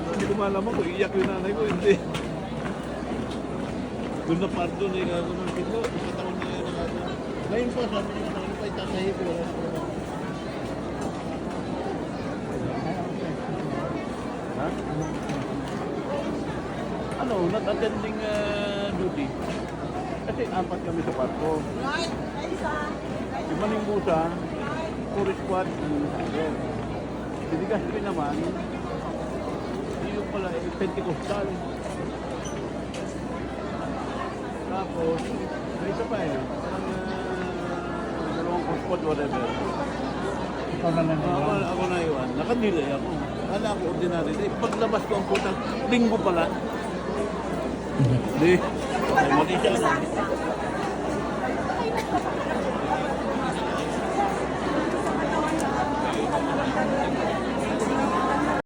Hindi ko malaman kung iyak yung nanay ko, hindi. Doon na part doon, gagawin ko. Isa taon na yun. Ngayon po, sabi niya, ano pa itasahi ko. Ha? Ano, not attending duty. Kasi apat kami sa parko. Yung Maningbusa, Puri Squad, Diligaspi naman, yung pala, Pentecostal. Tapos, may isa pa parang dalawang squad, whatever. Ikaw na lang. Ako na iwan, nakadilay ako. Kala ako ordinary day. Paglabas ko ang putang, linggo pala. Di, ay mali siya.